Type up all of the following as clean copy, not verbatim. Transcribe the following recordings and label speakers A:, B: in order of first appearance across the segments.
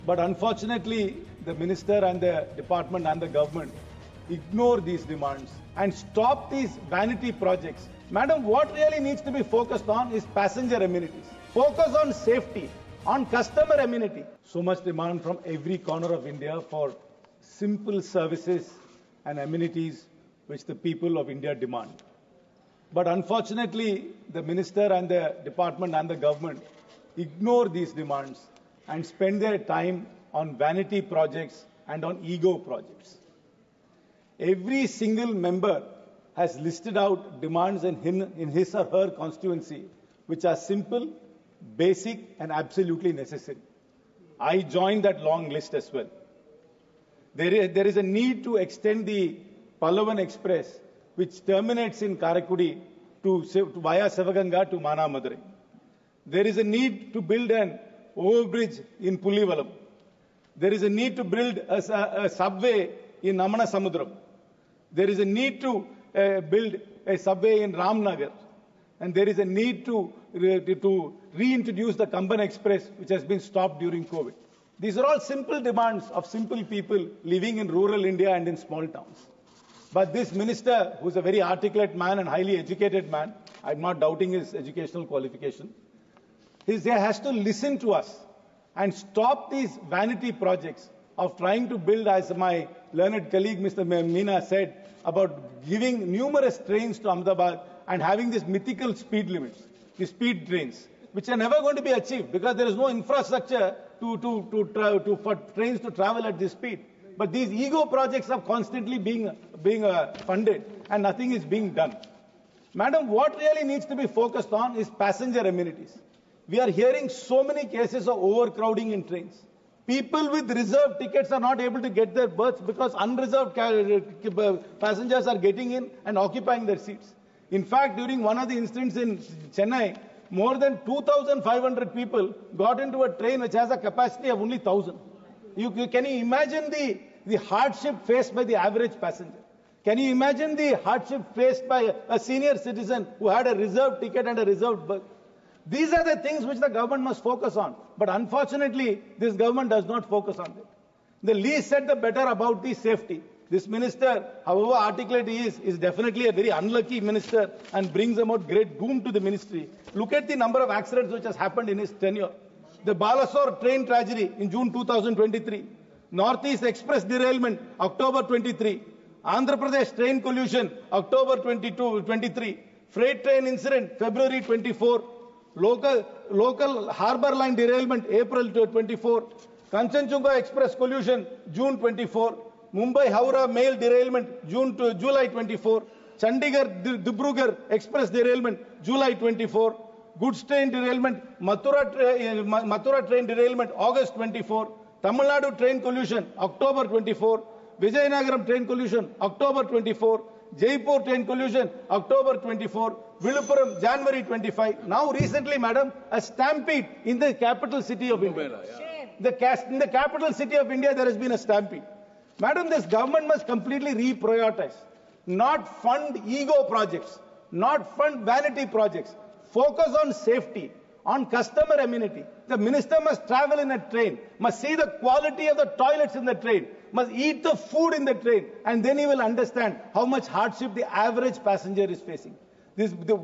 A: But unfortunately, the minister and the department and the government ignore these demands and stop these vanity projects. Madam, what really needs to be focused on is passenger amenities. Focus on safety, on customer amenity. So much demand from every corner of India for simple services and amenities which the people of India demand. But unfortunately, the minister and the department and the government ignore these demands and spend their time on vanity projects and on ego projects. Every single member has listed out demands in his or her constituency which are simple, basic and absolutely necessary. I joined that long list as well. There is a need to extend the Pallavan Express, which terminates in Karakudi via Sivaganga to Manamadurai. There is a need to build an overbridge in Pullivalam. There is a need to build a subway in Namana Samudram. There is a need to build a subway in Ramnagar. And there is a need to reintroduce the Kamban Express, which has been stopped during COVID. These are all simple demands of simple people living in rural India and in small towns. But this minister, who is a very articulate man and highly educated man, I'm not doubting his educational qualification, he has to listen to us and stop these vanity projects of trying to build, as my learned colleague Mr. Meena said, about giving numerous trains to Ahmedabad and having these mythical speed limits, the speed trains, which are never going to be achieved because there is no infrastructure for trains to travel at this speed. But these ego projects are constantly being funded and nothing is being done. Madam, what really needs to be focused on is passenger amenities. We are hearing so many cases of overcrowding in trains. People with reserved tickets are not able to get their berths because unreserved passengers are getting in and occupying their seats. In fact, during one of the incidents in Chennai, more than 2,500 people got into a train which has a capacity of only 1,000. Can you imagine the hardship faced by the average passenger? Can you imagine the hardship faced by a senior citizen who had a reserved ticket and a reserved berth? These are the things which the government must focus on. But unfortunately, this government does not focus on them. The least said, the better about the safety. This minister, however articulate he is definitely a very unlucky minister and brings about great doom to the ministry. Look at the number of accidents which has happened in his tenure. The Balasore train tragedy in June 2023. Northeast Express derailment, October 23. Andhra Pradesh train collision, October 23. Freight train incident, February 24. Local harbour line derailment, April 24. Kanchenjunga Express collision, June 24. Mumbai-Howrah mail derailment, July 24. Chandigarh-Dibrugarh Express derailment, July 24. Goods train derailment, Mathura train derailment, August 24. Tamil Nadu train collision, October 24. Vijayanagaram train collision, October 24. Jaipur train collision, October 24. Viluppuram, January 25. Now recently, madam, a stampede in the capital city of India. In the capital city of India, there has been a stampede. Madam, this government must completely reprioritize. Not fund ego projects, not fund vanity projects. Focus on safety, on customer amenity. The minister must travel in a train, must see the quality of the toilets in the train, must eat the food in the train, and then he will understand how much hardship the average passenger is facing.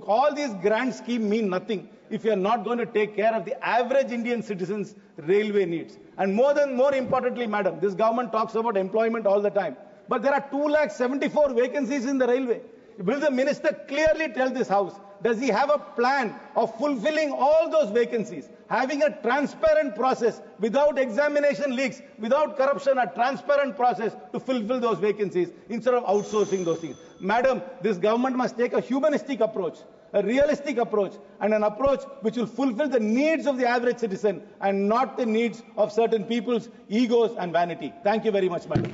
A: All these grand schemes mean nothing if you are not going to take care of the average Indian citizen's railway needs. And more importantly, madam, this government talks about employment all the time. But there are 274 vacancies in the railway. Will the minister clearly tell this house, does he have a plan of fulfilling all those vacancies, having a transparent process without examination leaks, without corruption, a transparent process to fulfill those vacancies instead of outsourcing those things? Madam, this government must take a humanistic approach, a realistic approach, and an approach which will fulfill the needs of the average citizen and not the needs of certain people's egos and vanity. Thank you very much, madam.